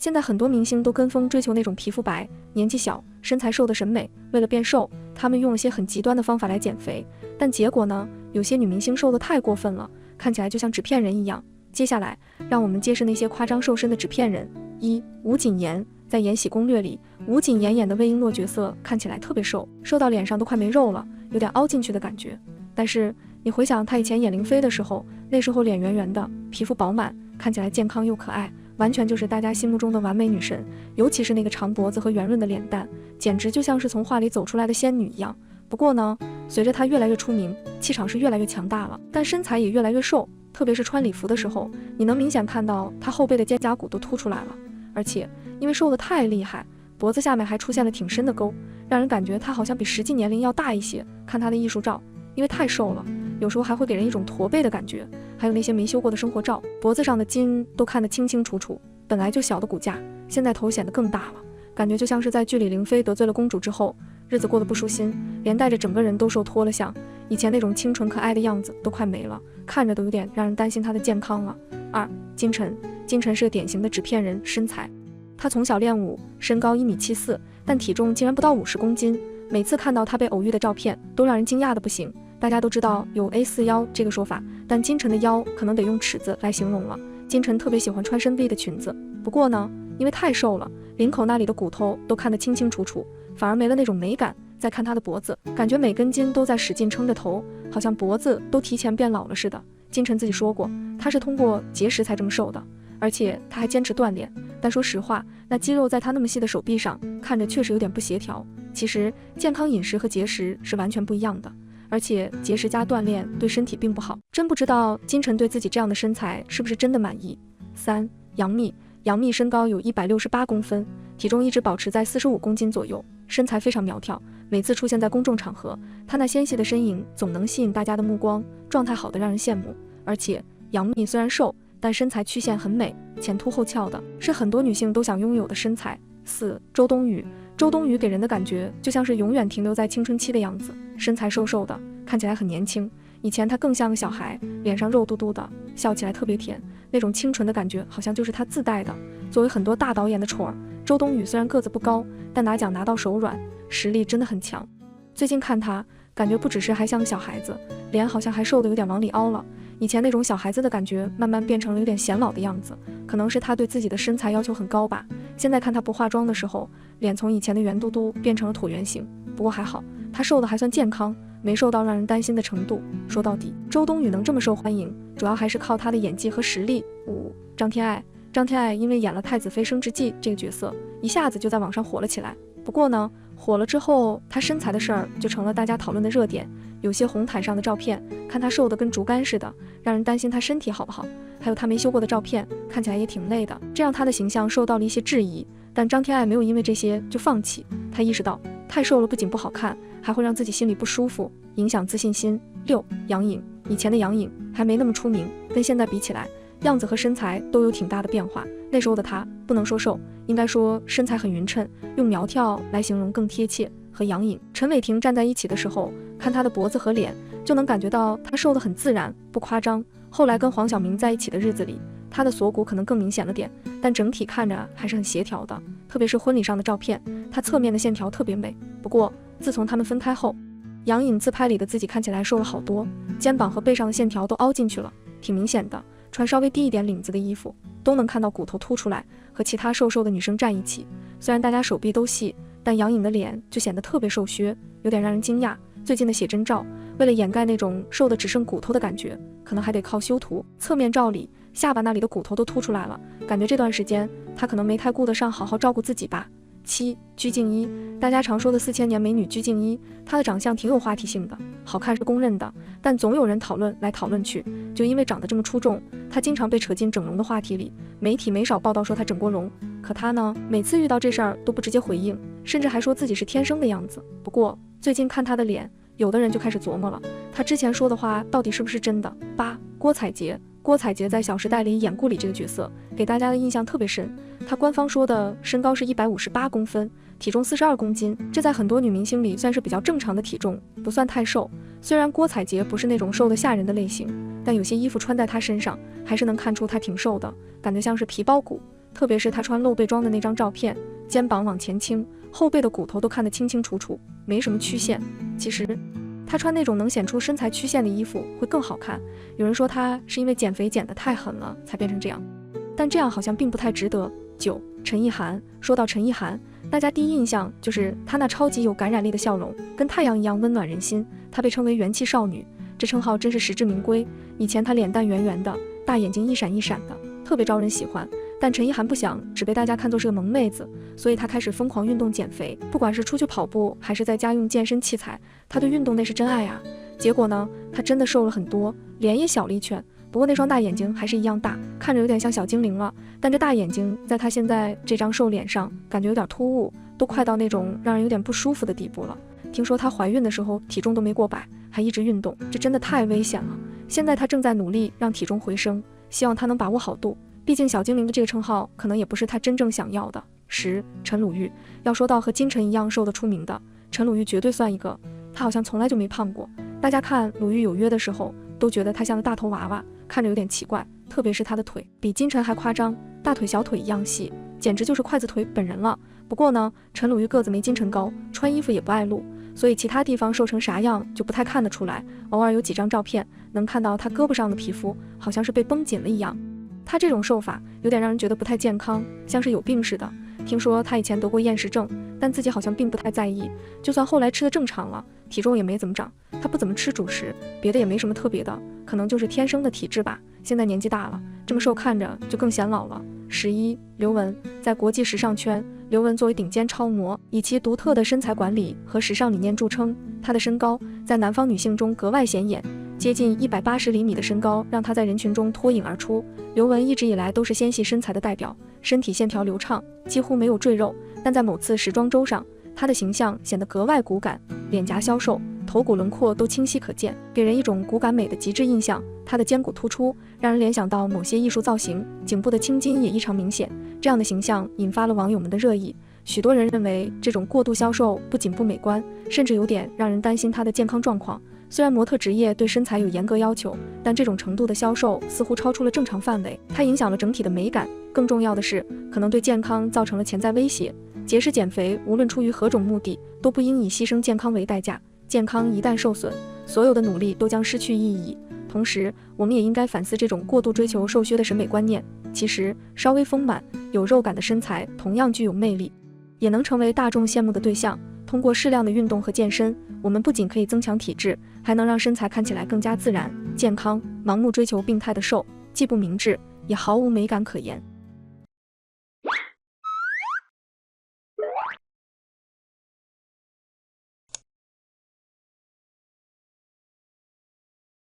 现在很多明星都跟风追求那种皮肤白、年纪小、身材瘦的审美，为了变瘦，他们用了些很极端的方法来减肥，但结果呢，有些女明星瘦得太过分了，看起来就像纸片人一样。接下来，让我们揭示那些夸张瘦身的纸片人。1. 吴谨言。在《延禧攻略》里，吴谨言演的魏璎珞角色看起来特别瘦，瘦到脸上都快没肉了，有点凹进去的感觉。但是你回想她以前演灵妃的时候，那时候脸圆圆的，皮肤饱满，看起来健康又可爱，完全就是大家心目中的完美女神。尤其是那个长脖子和圆润的脸蛋，简直就像是从画里走出来的仙女一样。不过呢，随着她越来越出名，气场是越来越强大了，但身材也越来越瘦，特别是穿礼服的时候，你能明显看到她后背的肩胛骨都凸出来了，而且因为瘦得太厉害，脖子下面还出现了挺深的沟，让人感觉她好像比实际年龄要大一些。看她的艺术照，因为太瘦了，有时候还会给人一种驼背的感觉。还有那些没修过的生活照，脖子上的筋都看得清清楚楚，本来就小的骨架，现在头显得更大了，感觉就像是在剧里灵妃得罪了公主之后，日子过得不舒心，连带着整个人都瘦脱了相，以前那种清纯可爱的样子都快没了，看着都有点让人担心她的健康了。2. 金晨。金晨是个典型的纸片人身材，她从小练武，身高1.74米，但体重竟然不到50公斤。每次看到她被偶遇的照片，都让人惊讶的不行。大家都知道有 A4 腰这个说法，但金晨的腰可能得用尺子来形容了。金晨特别喜欢穿深 V 的裙子，不过呢，因为太瘦了，领口那里的骨头都看得清清楚楚，反而没了那种美感。再看她的脖子，感觉每根筋都在使劲撑着头，好像脖子都提前变老了似的。金晨自己说过，她是通过节食才这么瘦的，而且她还坚持锻炼。但说实话，那肌肉在她那么细的手臂上，看着确实有点不协调。其实健康饮食和节食是完全不一样的，而且节食加锻炼对身体并不好。真不知道金晨对自己这样的身材是不是真的满意。3. 杨幂。杨幂身高有168公分，体重一直保持在45公斤左右，身材非常苗条。每次出现在公众场合，她那纤细的身影总能吸引大家的目光，状态好的让人羡慕。而且杨幂虽然瘦，但身材曲线很美，前凸后翘的，是很多女性都想拥有的身材。4. 周冬雨。周冬雨给人的感觉就像是永远停留在青春期的样子，身材瘦瘦的，看起来很年轻。以前她更像个小孩，脸上肉嘟嘟的，笑起来特别甜，那种清纯的感觉好像就是她自带的。作为很多大导演的宠儿，周冬雨虽然个子不高，但拿奖拿到手软，实力真的很强。最近看她，感觉不只是还像个小孩子，脸好像还瘦得有点往里凹了。以前那种小孩子的感觉慢慢变成了有点显老的样子，可能是她对自己的身材要求很高吧。现在看她不化妆的时候，脸从以前的圆嘟嘟变成了椭圆形，不过还好，她瘦的还算健康，没瘦到让人担心的程度。说到底，周冬雨能这么受欢迎，主要还是靠她的演技和实力。5. 张天爱。张天爱因为演了太子妃升职记这个角色，一下子就在网上火了起来。不过呢，火了之后，她身材的事儿就成了大家讨论的热点。有些红毯上的照片，看她瘦得跟竹竿似的，让人担心她身体好不好。还有她没修过的照片，看起来也挺累的，这让她的形象受到了一些质疑。但张天爱没有因为这些就放弃，她意识到太瘦了不仅不好看，还会让自己心里不舒服，影响自信心。6. 杨颖。以前的杨颖还没那么出名，跟现在比起来，样子和身材都有挺大的变化。那时候的她不能说瘦，应该说身材很匀称，用苗条来形容更贴切。和杨颖、陈伟霆站在一起的时候，看她的脖子和脸，就能感觉到她瘦得很自然，不夸张。后来跟黄晓明在一起的日子里，她的锁骨可能更明显了点，但整体看着还是很协调的。特别是婚礼上的照片，她侧面的线条特别美。不过自从他们分开后，杨颖自拍里的自己看起来瘦了好多，肩膀和背上的线条都凹进去了，挺明显的。穿稍微低一点领子的衣服，都能看到骨头凸出来，和其他瘦瘦的女生站一起。虽然大家手臂都细，但杨颖的脸就显得特别瘦削，有点让人惊讶。最近的写真照，为了掩盖那种瘦的只剩骨头的感觉，可能还得靠修图。侧面照里，下巴那里的骨头都凸出来了，感觉这段时间她可能没太顾得上好好照顾自己吧。7. 鞠婧祎。大家常说的4000年美女鞠婧祎，她的长相挺有话题性的，好看是公认的，但总有人讨论来讨论去，就因为长得这么出众，她经常被扯进整容的话题里，媒体没少报道说她整过容。可她呢，每次遇到这事儿都不直接回应，甚至还说自己是天生的样子。不过最近看她的脸，有的人就开始琢磨了，她之前说的话到底是不是真的。8. 郭采洁。郭采洁在《小时代》里演顾里这个角色，给大家的印象特别深。她官方说的身高是158公分，体重42公斤，这在很多女明星里算是比较正常的体重，不算太瘦。虽然郭采洁不是那种瘦得吓人的类型，但有些衣服穿在她身上，还是能看出她挺瘦的，感觉像是皮包骨。特别是她穿露背装的那张照片，肩膀往前倾，后背的骨头都看得清清楚楚，没什么曲线。其实她穿那种能显出身材曲线的衣服会更好看。有人说她是因为减肥减得太狠了才变成这样，但这样好像并不太值得。9. 陈意涵。说到陈意涵，大家第一印象就是她那超级有感染力的笑容，跟太阳一样温暖人心。她被称为元气少女，这称号真是实至名归。以前她脸蛋圆圆的，大眼睛一闪一闪的，特别招人喜欢。但陈意涵不想只被大家看作是个萌妹子，所以她开始疯狂运动减肥，不管是出去跑步还是在家用健身器材，她对运动那是真爱啊。结果呢，她真的瘦了很多，脸也小了一圈，不过那双大眼睛还是一样大，看着有点像小精灵了。但这大眼睛在她现在这张瘦脸上感觉有点突兀，都快到那种让人有点不舒服的地步了。听说她怀孕的时候体重都没过100，还一直运动，这真的太危险了。现在她正在努力让体重回升，希望她能把握好度，毕竟小精灵的这个称号可能也不是她真正想要的。10. 陈鲁豫。要说到和金晨一样瘦得出名的，陈鲁豫绝对算一个。她好像从来就没胖过，大家看鲁豫有约的时候都觉得她像个大头娃娃，看着有点奇怪，特别是她的腿比金晨还夸张，大腿小腿一样细，简直就是筷子腿本人了。不过呢，陈鲁豫个子没金晨高，穿衣服也不爱露，所以其他地方瘦成啥样就不太看得出来。偶尔有几张照片能看到她胳膊上的皮肤好像是被绷紧了一样。她这种瘦法有点让人觉得不太健康，像是有病似的。听说她以前得过厌食症，但自己好像并不太在意，就算后来吃的正常了，体重也没怎么长。她不怎么吃主食，别的也没什么特别的，可能就是天生的体质吧。现在年纪大了，这么瘦看着就更显老了。11. 刘雯。在国际时尚圈，刘雯作为顶尖超模，以其独特的身材管理和时尚理念著称。她的身高在南方女性中格外显眼，接近180厘米的身高让她在人群中脱颖而出。刘雯一直以来都是纤细身材的代表，身体线条流畅，几乎没有赘肉，但在某次时装周上，她的形象显得格外骨感，脸颊消瘦，头骨轮廓都清晰可见，给人一种骨感美的极致印象。她的肩骨突出，让人联想到某些艺术造型，颈部的青筋也异常明显。这样的形象引发了网友们的热议，许多人认为这种过度消瘦不仅不美观，甚至有点让人担心她的健康状况。虽然模特职业对身材有严格要求，但这种程度的消瘦似乎超出了正常范围，它影响了整体的美感。更重要的是，可能对健康造成了潜在威胁。节食减肥无论出于何种目的，都不应以牺牲健康为代价。健康一旦受损，所有的努力都将失去意义。同时，我们也应该反思这种过度追求瘦削的审美观念。其实，稍微丰满、有肉感的身材同样具有魅力，也能成为大众羡慕的对象。通过适量的运动和健身，我们不仅可以增强体质，还能让身材看起来更加自然、健康。盲目追求病态的瘦，既不明智，也毫无美感可言。